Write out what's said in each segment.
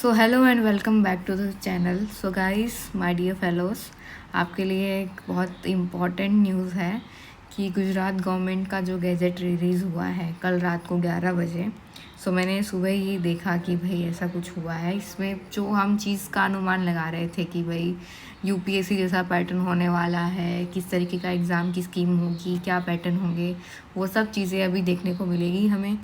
So hello and welcome back to the channel. So guys, my dear fellows, आपके लिए एक बहुत important news है कि गुजरात गवर्नमेंट का जो गैजेट रिलीज़ हुआ है कल रात को 11 बजे। सो मैंने सुबह ही देखा कि भाई ऐसा कुछ हुआ है। इसमें जो हम चीज़ का अनुमान लगा रहे थे कि भाई यूपीएससी जैसा पैटर्न होने वाला है, किस तरीके का एग्ज़ाम की स्कीम होगी, क्या पैटर्न होंगे, वो सब चीज़ें अभी देखने को मिलेगी हमें।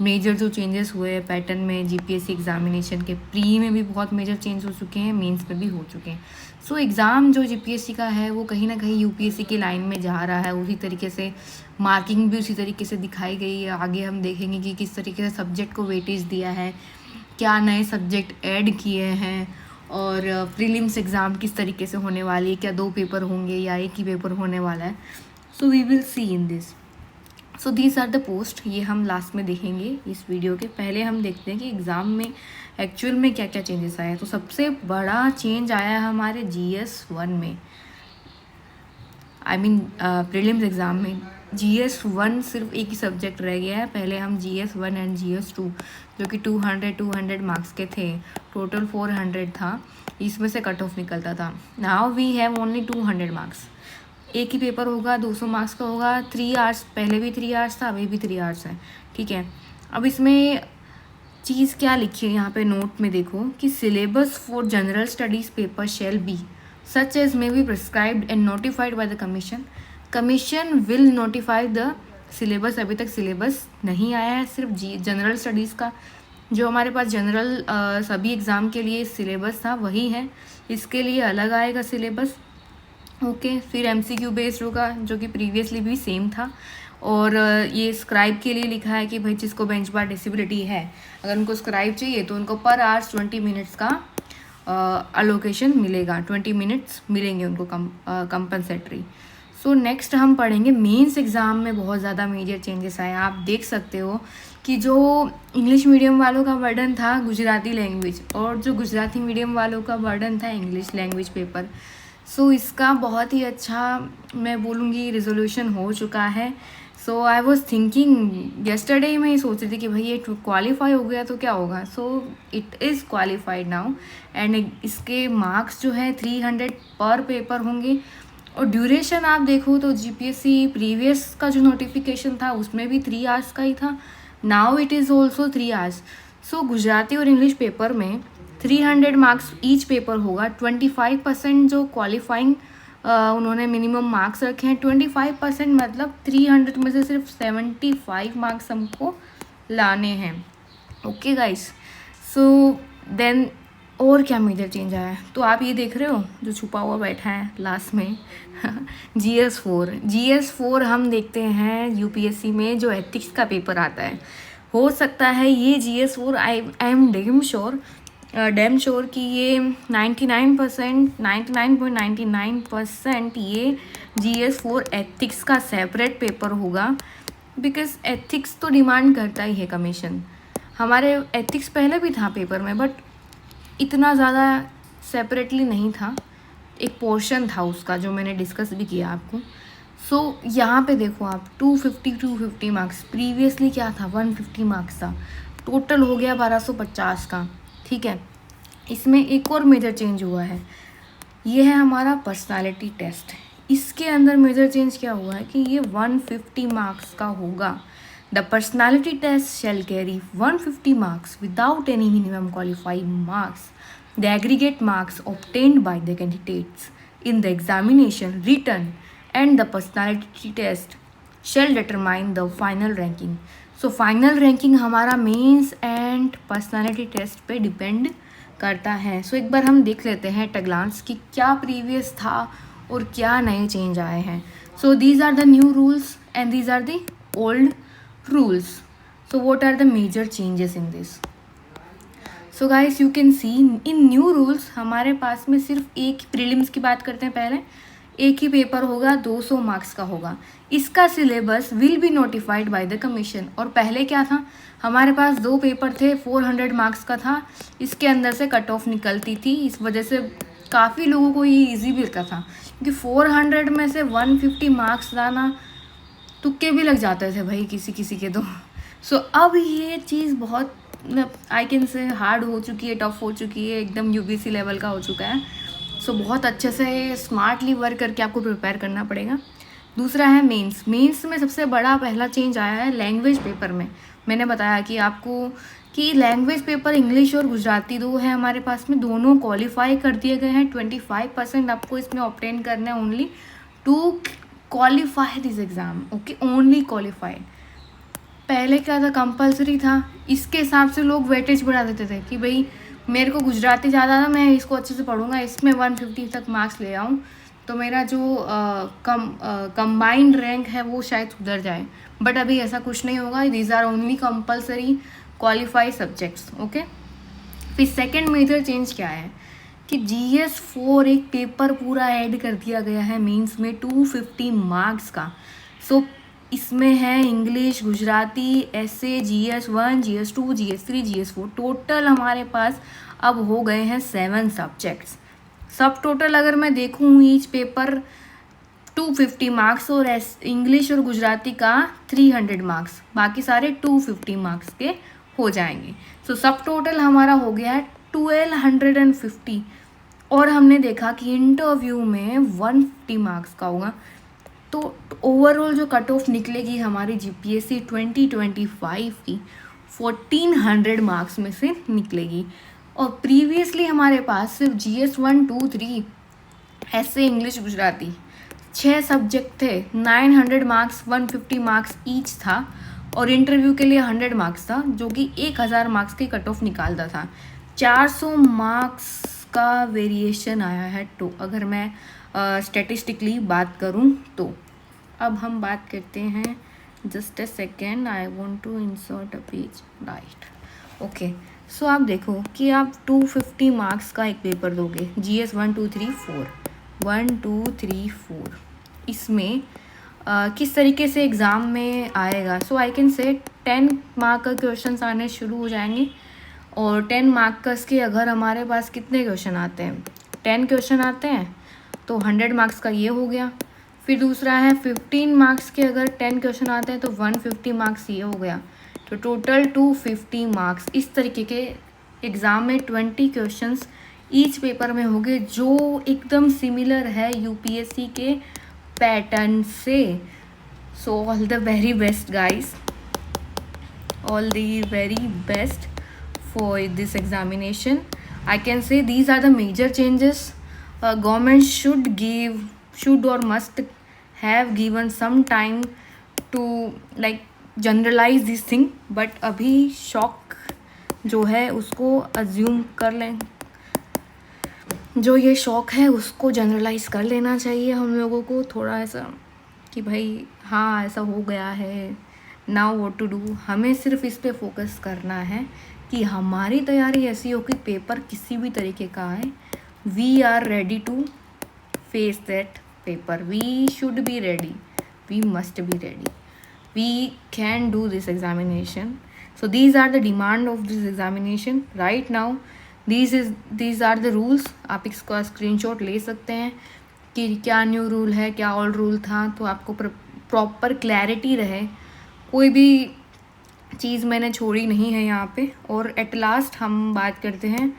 मेजर जो चेंजेस हुए हैं पैटर्न में, जीपीएससी एग्जामिनेशन के प्री में भी बहुत मेजर चेंज हो चुके हैं, मेंस में भी हो चुके हैं। सो एग्ज़ाम जो जीपीएससी का है वो कहीं ना कहीं यूपीएससी की लाइन में जा रहा है। उसी तरीके से मार्किंग भी उसी तरीके से दिखाई गई है। आगे हम देखेंगे कि किस तरीके से सब्जेक्ट को वेटेज दिया है, क्या नए सब्जेक्ट ऐड किए हैं, और प्रीलिम्स एग्ज़ाम किस तरीके से होने वाली है, क्या 2 पेपर होंगे या एक ही पेपर होने वाला है। So we will see in this. So these are the post, ये हम लास्ट में देखेंगे इस वीडियो के। पहले हम देखते हैं कि एग्ज़ाम में एक्चुअल में क्या क्या चेंजेस आए हैं। तो सबसे बड़ा चेंज आया है हमारे GS1 में, आई मीन प्रीलिम्स एग्ज़ाम में। GS1 सिर्फ एक ही सब्जेक्ट रह गया है। पहले हम GS1 एंड GS2 जो कि 200 मार्क्स के थे, टोटल 400 था, इसमें से कट ऑफ निकलता था। Now we have only 200 marks. एक ही पेपर होगा, 200 मार्क्स का होगा, 3 आवर्स। पहले भी 3 आवर्स था, अभी भी 3 आवर्स है, ठीक है। अब इसमें चीज़ क्या लिखी है यहाँ पे नोट में देखो कि syllabus for general studies paper shall be such as may be prescribed and notified by the commission. Commission will notify the syllabus. अभी तक सिलेबस नहीं आया है, सिर्फ जनरल स्टडीज़ का जो हमारे पास जनरल सभी एग्ज़ाम के लिए सिलेबस था वही है, इसके लिए अलग आएगा सिलेबस। ओके, फिर MCQ बेस्ड होगा जो कि प्रीवियसली भी सेम था। और ये स्क्राइब के लिए लिखा है कि भाई जिसको बेंच बार डिसेबिलिटी है, अगर उनको स्क्राइब चाहिए तो उनको पर आवर्स 20 मिनट्स का अलोकेशन मिलेगा, 20 मिनट्स मिलेंगे उनको कंपनसेटरी। सो नेक्स्ट हम पढ़ेंगे मेंस एग्ज़ाम में बहुत ज़्यादा मेजर चेंजेस आए। आप देख सकते हो कि जो इंग्लिश मीडियम वालों का बर्डन था गुजराती लैंग्वेज, और जो गुजराती मीडियम वालों का बर्डन था इंग्लिश लैंग्वेज पेपर, सो इसका बहुत ही अच्छा मैं बोलूँगी रिजोल्यूशन हो चुका है। सो आई वॉज थिंकिंग येस्टरडे, मैं ये सोच रही थी कि भाई ये क्वालिफाई हो गया तो क्या होगा। So it is qualified now, and इसके मार्क्स जो है 300 पर पेपर होंगे। और ड्यूरेशन आप देखो तो जीपीएससी प्रीवियस का जो नोटिफिकेशन था उसमें भी 3 आवर्स का ही था, now it is also 3 hours. So Gujarati और इंग्लिश पेपर में 300 मार्क्स ईच पेपर होगा। 25% जो क्वालिफाइंग उन्होंने मिनिमम मार्क्स रखे हैं, 25% मतलब 300 में से सिर्फ 75 मार्क्स हमको लाने हैं। ओके गाइस, सो देन और क्या मेजर चेंज आया है तो आप ये देख रहे हो जो छुपा हुआ बैठा है लास्ट में GS4 हम देखते हैं यूपीएससी में जो एथिक्स का पेपर आता है। हो सकता है ये GS4, I am damn sure कि ये 99.99% ये GS4 एथिक्स का सेपरेट पेपर होगा, बिकॉज एथिक्स तो डिमांड करता ही है कमीशन। हमारे एथिक्स पहले भी था पेपर में, बट इतना ज़्यादा सेपरेटली नहीं था, एक पोर्शन था उसका जो मैंने डिस्कस भी किया आपको। सो यहाँ पे देखो आप 250 मार्क्स, प्रीवियसली क्या था 150 मार्क्स था, टोटल हो गया 1250 का, ठीक है। इसमें एक और मेजर चेंज हुआ है, ये है हमारा पर्सनालिटी टेस्ट। इसके अंदर मेजर चेंज क्या हुआ है कि ये 150 मार्क्स का होगा। The personality test shall carry 150 marks without any minimum qualifying marks. The aggregate marks obtained by the candidates in the examination written and the personality test shall determine the final ranking. So final ranking हमारा mains and personality test पे depend करता है। सो एक बार हम देख लेते हैं at a glance कि क्या प्रीवियस था और क्या नए चेंज आए हैं। So these are the new rules and these are the old rules. So what are the major changes in this. So guys you can see in new rules हमारे पास में सिर्फ एक प्रीलिम्स की बात करते हैं। पहले एक ही पेपर होगा, 200 मार्क्स का होगा। इसका syllabus will be notified by the commission. और पहले क्या था, हमारे पास 2 पेपर थे, 400 मार्क्स का था, इसके अंदर से कट ऑफ निकलती थी। इस वजह से काफ़ी लोगों को ये ईजी भी लगता था, क्योंकि 400 में से 150 मार्क्स लाना तुक्के भी लग जाते थे भाई किसी किसी के तो। सो अब ये चीज़ बहुत आई कैन से हार्ड हो चुकी है, टफ हो चुकी है, एकदम यूपीएससी लेवल का हो चुका है। सो बहुत अच्छे से स्मार्टली वर्क करके आपको प्रिपेयर करना पड़ेगा। दूसरा है मेंस। मेंस में सबसे बड़ा पहला चेंज आया है लैंग्वेज पेपर में। मैंने बताया कि आपको कि लैंग्वेज पेपर इंग्लिश और गुजराती दो है हमारे पास में, दोनों क्वालिफाई कर दिए गए हैं। 25% आपको इसमें ऑब्टेन करना है only to qualify this exam. Okay, only qualify. पहले क्या था, कंपलसरी था, इसके हिसाब से लोग वेटेज बढ़ा देते थे कि भाई मेरे को गुजराती ज़्यादा था, मैं इसको अच्छे से पढ़ूंगा, इसमें 150 तक मार्क्स ले आऊँ तो मेरा जो कंबाइंड रैंक है वो शायद सुधर जाए। बट अभी ऐसा कुछ नहीं होगा। These are only compulsory qualify subjects. Okay, फिर सेकेंड मेजर चेंज क्या है कि GS4 एक पेपर पूरा ऐड कर दिया गया है मेंस में 250 मार्क्स का। सो इसमें है इंग्लिश, गुजराती, ऐसे, GS1, GS2, GS3, GS4। Total हमारे पास अब हो गए हैं 7 सब्जेक्ट्स। सब टोटल अगर मैं देखूँ ईच पेपर 250 मार्क्स और इंग्लिश और गुजराती का 300 मार्क्स, बाकी सारे 250 मार्क्स के हो जाएंगे। सो सब टोटल हमारा हो गया है 1250। और हमने देखा कि इंटरव्यू में 150 मार्क्स का होगा। तो ओवरऑल जो कट ऑफ निकलेगी हमारी GPSC 2025 की 1400 मार्क्स में से निकलेगी। और प्रीवियसली हमारे पास सिर्फ GS1, 2, 3 ऐसे इंग्लिश गुजराती 6 सब्जेक्ट थे, 900 मार्क्स, 150 मार्क्स ईच था। और इंटरव्यू के लिए 100 मार्क्स था, जो कि 1000 मार्क्स की कट ऑफ निकालता था। 400 मार्क्स का वेरिएशन आया है। तो अगर मैं स्टैटिस्टिकली बात करूं तो अब हम बात करते हैं, just a second, I want to insert a page, right. Okay, so आप देखो कि आप 250 मार्क्स का एक पेपर दोगे, GS 1, 2, 3, 4, 1, 2, 3, 4। इसमें किस तरीके से एग्ज़ाम में आएगा। सो आई कैन से 10 मार्क का क्वेश्चन आने शुरू हो जाएंगे। और 10 मार्क्स के अगर हमारे पास कितने क्वेश्चन आते हैं, 10 क्वेश्चन आते हैं तो 100 मार्क्स का ये हो गया। फिर दूसरा है 15 मार्क्स के अगर 10 क्वेश्चन आते हैं तो 150 मार्क्स ये हो गया। तो टोटल 250 मार्क्स। इस तरीके के एग्ज़ाम में 20 क्वेश्चंस ईच पेपर में होंगे, जो एकदम सिमिलर है UPSC के पैटर्न से। So all the very best guys, all the very best for this examination. I can say these are the major changes. Government should or must have given some time to like generalize this thing, but अभी shock जो है उसको assume कर लें, जो ये शौक है उसको जनरलाइज कर लेना चाहिए हम लोगों को थोड़ा ऐसा कि भाई हाँ ऐसा हो गया है, नाउ व्हाट टू डू। हमें सिर्फ इस पे फोकस करना है कि हमारी तैयारी ऐसी हो कि पेपर किसी भी तरीके का आए, we are ready to face that paper. We should be ready, we must be ready, we can do this examination. So these are the demand of this examination right now. These are the rules. आप इसका screenshot ले सकते हैं कि क्या new rule है, क्या old rule था, तो आपको प्रॉपर क्लैरिटी रहे। कोई भी चीज़ मैंने छोड़ी नहीं है यहाँ पे। और एट लास्ट हम बात करते हैं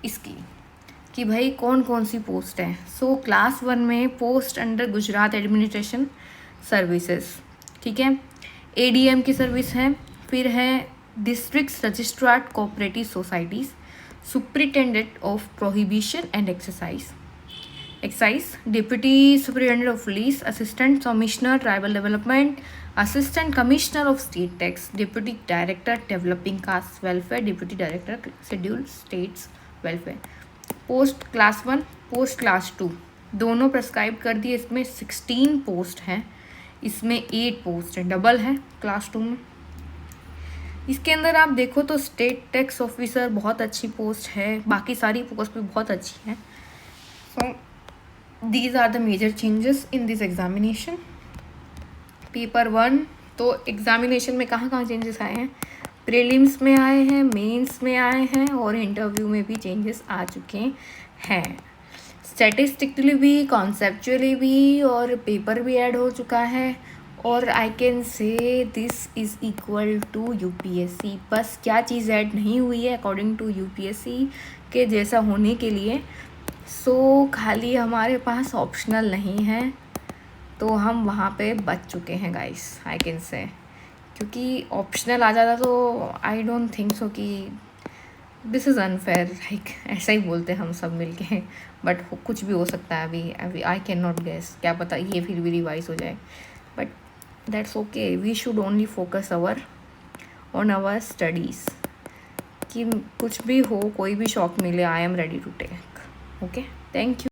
इसकी कि भाई कौन कौन सी पोस्ट है। सो क्लास 1 में post under Gujarat administration services, ठीक है, ADM की सर्विस है। फिर है district registrar cooperative societies, superintendent of prohibition and excise, deputy superintendent of police, assistant commissioner tribal development, assistant commissioner of state tax, deputy director developing caste welfare, deputy director scheduled states welfare. Post class 1, post class 2 दोनों prescribe कर दिए। इसमें 16 post हैं, इसमें 8 post है, double है class 2 में। इसके अंदर आप देखो तो स्टेट टैक्स ऑफिसर बहुत अच्छी पोस्ट है, बाकी सारी पोस्ट भी बहुत अच्छी हैं। So these are the major changes in this examination. Paper 1 तो एग्जामिनेशन में कहाँ कहाँ चेंजेस आए हैं, प्रीलिम्स में आए हैं, मेंस में आए हैं और इंटरव्यू में भी चेंजेस आ चुके हैं। स्टैटिस्टिकली भी, कॉन्सेप्चुअली भी, और पेपर भी ऐड हो चुका है और I can say this is equal to UPSC. बस क्या चीज़ ऐड नहीं हुई है अकॉर्डिंग टू यूपीएससी के जैसा होने के लिए, सो खाली हमारे पास ऑप्शनल नहीं है, तो हम वहाँ पे बच चुके हैं गाइस, आई कैन से। क्योंकि ऑप्शनल आ जाता तो आई डोंट थिंक सो कि दिस इज़ अनफेयर, लाइक ऐसा ही बोलते हम सब मिलके, बट कुछ भी हो सकता है। अभी आई कैन नॉट गेस, क्या पता ये फिर भी रिवाइज हो जाए, but that's okay. We should only focus on our studies, कि कुछ भी हो, कोई भी शौक मिले, I am ready to take. Okay, thank you.